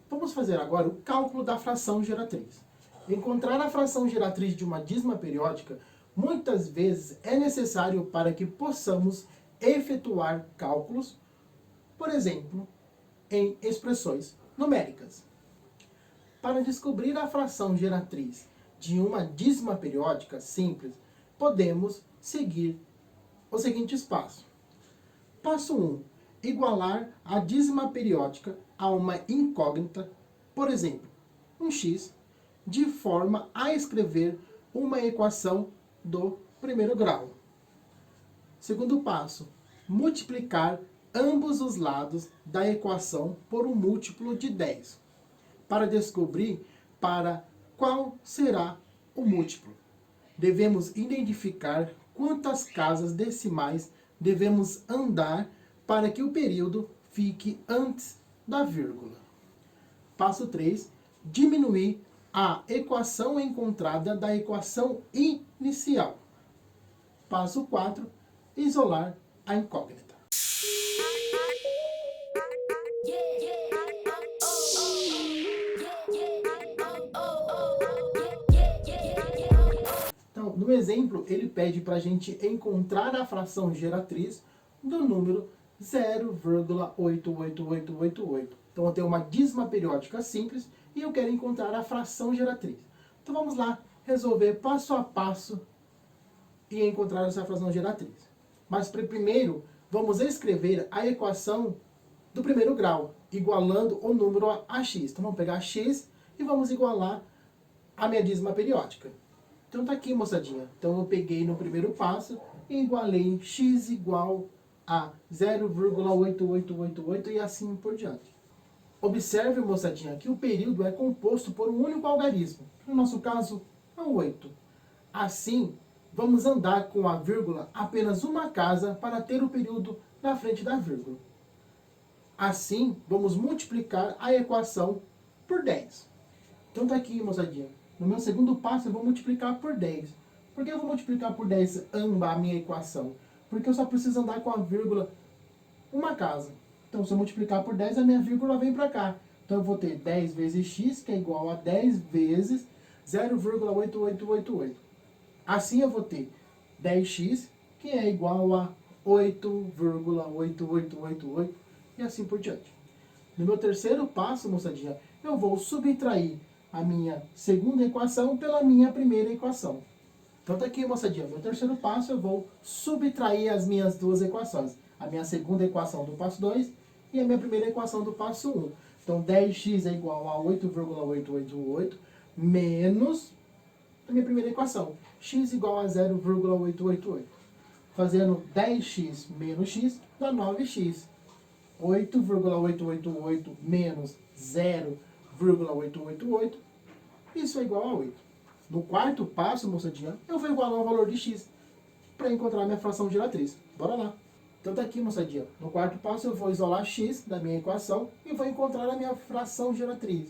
Vamos fazer agora o cálculo da fração geratriz. Encontrar a fração geratriz de uma dízima periódica muitas vezes é necessário para que possamos efetuar cálculos, por exemplo, em expressões numéricas. Para descobrir a fração geratriz de uma dízima periódica simples, podemos seguir os seguintes passos. Passo 1. Igualar a dízima periódica a uma incógnita, por exemplo, um x, de forma a escrever uma equação do primeiro grau. Segundo passo, multiplicar ambos os lados da equação por um múltiplo de 10, para descobrir para qual será o múltiplo. Devemos identificar quantas casas decimais devemos andar para que o período fique antes da vírgula. Passo 3. Diminuir a equação encontrada da equação inicial. Passo 4. Isolar a incógnita. Então, no exemplo, ele pede para a gente encontrar a fração geratriz do número 0,88888. Então, eu tenho uma dízima periódica simples e eu quero encontrar a fração geratriz. Então, vamos lá resolver passo a passo e encontrar essa fração geratriz. Mas primeiro, vamos escrever a equação do primeiro grau, igualando o número a x. Então, vamos pegar x e vamos igualar a minha dízima periódica. Então, tá aqui, moçadinha. Então, eu peguei no primeiro passo e igualei x igual a 0,8888 e assim por diante. Observe, moçadinha, que o período é composto por um único algarismo. No nosso caso, é 8. Assim, vamos andar com a vírgula apenas uma casa para ter o período na frente da vírgula. Assim, vamos multiplicar a equação por 10. Então tá aqui, moçadinha. No meu segundo passo, eu vou multiplicar por 10. Por que eu vou multiplicar por 10 a minha equação? Porque eu só preciso andar com a vírgula uma casa. Então, se eu multiplicar por 10, a minha vírgula vem para cá. Então, eu vou ter 10 vezes x, que é igual a 10 vezes 0,8888. Assim, eu vou ter 10x, que é igual a 8,8888, e assim por diante. No meu terceiro passo, moçadinha, eu vou subtrair a minha segunda equação pela minha primeira equação. Então tá aqui, moçadinha, no terceiro passo eu vou subtrair as minhas duas equações. A minha segunda equação do passo 2 e a minha primeira equação do passo 1. Então 10x é igual a 8,888 menos a minha primeira equação, x igual a 0,888. Fazendo 10x menos x dá 9x. 8,888 menos 0,888, isso é igual a 8. No quarto passo, moçadinha, eu vou igualar o valor de x para encontrar a minha fração geratriz. Bora lá. Então tá aqui, moçadinha. No quarto passo eu vou isolar x da minha equação e vou encontrar a minha fração geratriz.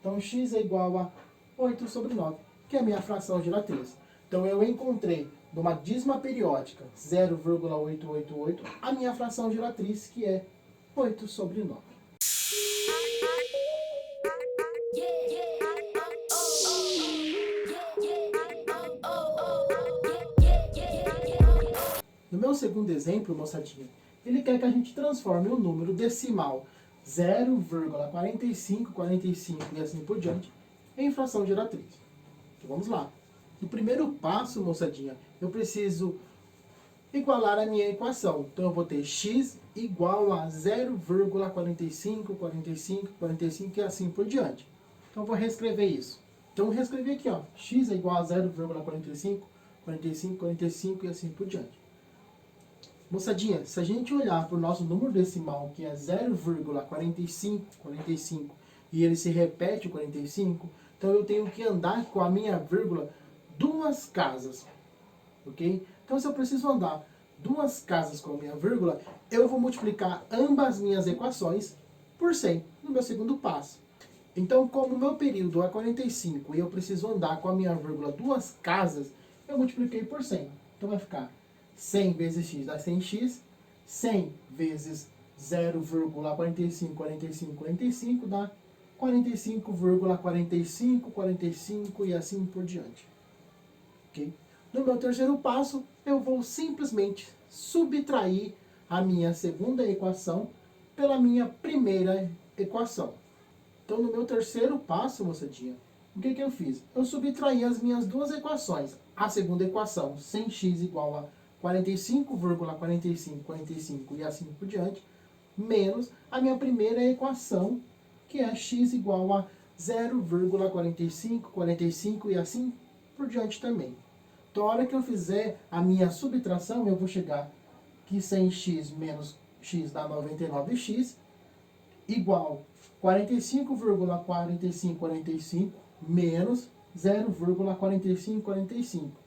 Então x é igual a 8 sobre 9, que é a minha fração geratriz. Então eu encontrei numa dízima periódica 0,888 a minha fração geratriz, que é 8 sobre 9. No meu segundo exemplo, moçadinha, ele quer que a gente transforme o número decimal 0,4545 e assim por diante em fração geratriz. Então vamos lá. No primeiro passo, moçadinha, eu preciso igualar a minha equação. Então eu vou ter x igual a 0,4545 e assim por diante. Então eu vou reescrever isso. Então eu reescrevi aqui, ó, x é igual a 0,4545 e assim por diante. Moçadinha, se a gente olhar para o nosso número decimal, que é 0,45, e ele se repete o 45, então eu tenho que andar com a minha vírgula duas casas, ok? Então se eu preciso andar duas casas com a minha vírgula, eu vou multiplicar ambas as minhas equações por 100 no meu segundo passo. Então, como o meu período é 45 e eu preciso andar com a minha vírgula duas casas, eu multipliquei por 100. Então vai ficar 100 vezes x dá 100x, 100 vezes 0,45 dá 45,45 e assim por diante. Okay? No meu terceiro passo, eu vou simplesmente subtrair a minha segunda equação pela minha primeira equação. Então, no meu terceiro passo, moçadinha, o que eu fiz? Eu subtraí as minhas duas equações. A segunda equação, 100x igual a 45,45 e assim por diante, menos a minha primeira equação, que é x igual a 0,45 e assim por diante também. Então, a hora que eu fizer a minha subtração, eu vou chegar que 100x menos x dá 99x, igual 45,4545 menos 0,4545,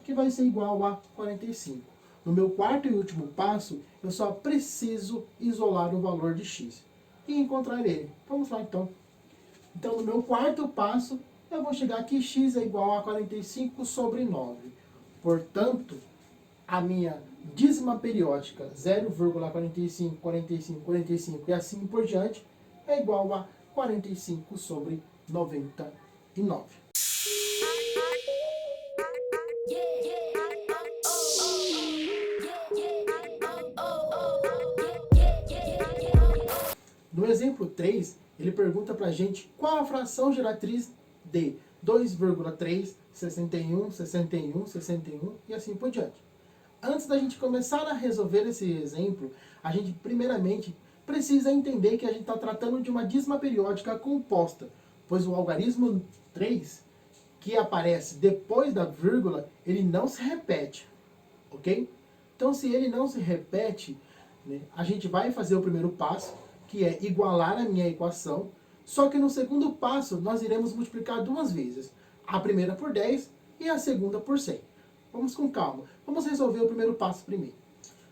que vai ser igual a 45. No meu quarto e último passo, eu só preciso isolar o valor de x e encontrar ele. Vamos lá então. Então, no meu quarto passo, eu vou chegar que x é igual a 45 sobre 9. Portanto, a minha dízima periódica 0,45, 45, 45 e assim por diante é igual a 45 sobre 99. No exemplo 3, ele pergunta para a gente qual a fração geratriz de 2,3, 61, 61, 61 e assim por diante. Antes da gente começar a resolver esse exemplo, a gente primeiramente precisa entender que a gente está tratando de uma dízima periódica composta, pois o algarismo 3, que aparece depois da vírgula, ele não se repete, ok? Então, se ele não se repete, né, a gente vai fazer o primeiro passo, que é igualar a minha equação, só que no segundo passo nós iremos multiplicar duas vezes, a primeira por 10 e a segunda por 100. Vamos com calma, vamos resolver o primeiro passo primeiro.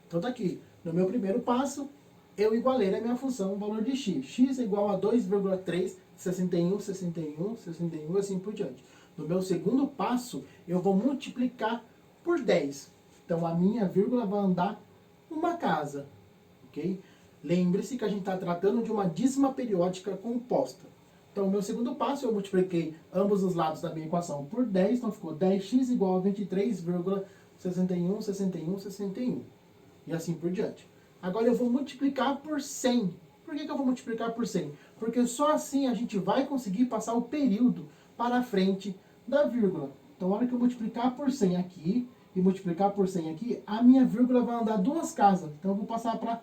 Então tá aqui, no meu primeiro passo, eu igualei a minha função o valor de x. X é igual a 2,3, 61, 61, 61 e assim por diante. No meu segundo passo, eu vou multiplicar por 10. Então a minha vírgula vai andar uma casa, ok? Lembre-se que a gente está tratando de uma dízima periódica composta. Então, o meu segundo passo, eu multipliquei ambos os lados da minha equação por 10, então ficou 10x igual a 23,61, 61, 61. E assim por diante. Agora eu vou multiplicar por 100. Por que eu vou multiplicar por 100? Porque só assim a gente vai conseguir passar o período para a frente da vírgula. Então, na hora que eu multiplicar por 100 aqui e multiplicar por 100 aqui, a minha vírgula vai andar duas casas. Então, eu vou passar para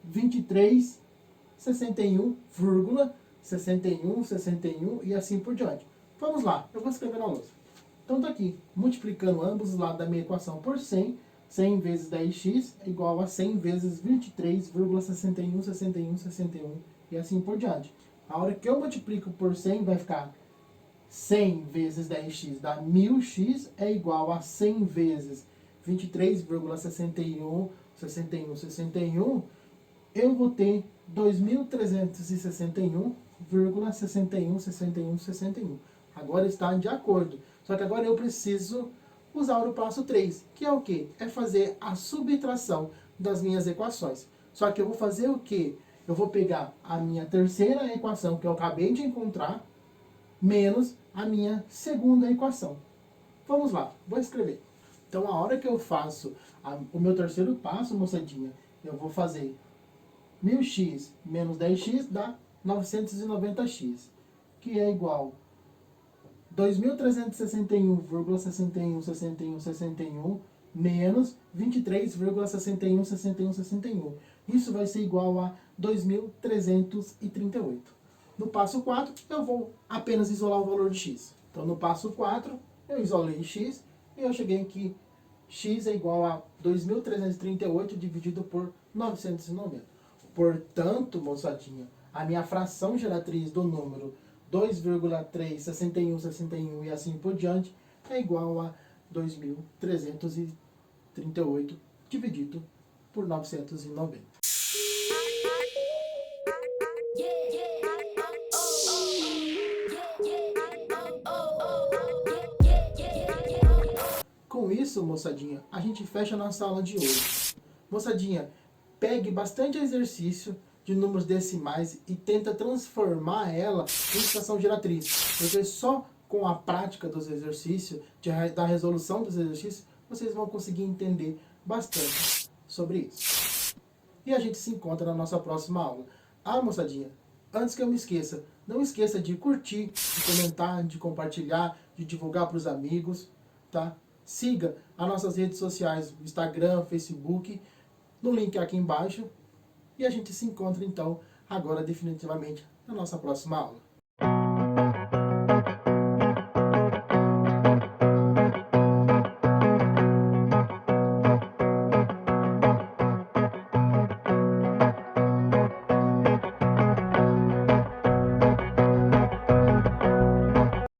23, 61, 61, 61 e assim por diante. Vamos lá, eu vou escrever na lousa. Então tá aqui, multiplicando ambos os lados da minha equação por 100, 100 vezes 10x é igual a 100 vezes 23,61, 61, 61 e assim por diante. A hora que eu multiplico por 100 vai ficar 100 vezes 10x dá 1000x é igual a 100 vezes 23,61, 61, 61, eu vou ter 2.361,61, 61, 61. Agora está de acordo. Só que agora eu preciso usar o passo 3, que é o quê? É fazer a subtração das minhas equações. Só que eu vou fazer o quê? Eu vou pegar a minha terceira equação, que eu acabei de encontrar, menos a minha segunda equação. Vamos lá, vou escrever. Então, a hora que eu faço o meu terceiro passo, moçadinha, eu vou fazer 1000x menos 10x dá 990x, que é igual a 2.361,61, 61, 61 menos 23,61, 61, 61. Isso vai ser igual a 2.338. No passo 4, eu vou apenas isolar o valor de x. Então, no passo 4, eu isolei x e eu cheguei aqui x é igual a 2.338 dividido por 990. Portanto, moçadinha, a minha fração geratriz do número 2,36161 e assim por diante é igual a 2.338 dividido por 990. Com isso, moçadinha, a gente fecha a nossa aula de hoje. Moçadinha, pegue bastante exercício de números decimais e tenta transformar ela em fração geratriz. Porque só com a prática dos exercícios, da resolução dos exercícios, vocês vão conseguir entender bastante sobre isso. E a gente se encontra na nossa próxima aula. Ah, moçadinha, antes que eu me esqueça, não esqueça de curtir, de comentar, de compartilhar, de divulgar para os amigos, tá? Siga as nossas redes sociais, Instagram, Facebook, no link aqui embaixo. E a gente se encontra então, agora definitivamente, na nossa próxima aula.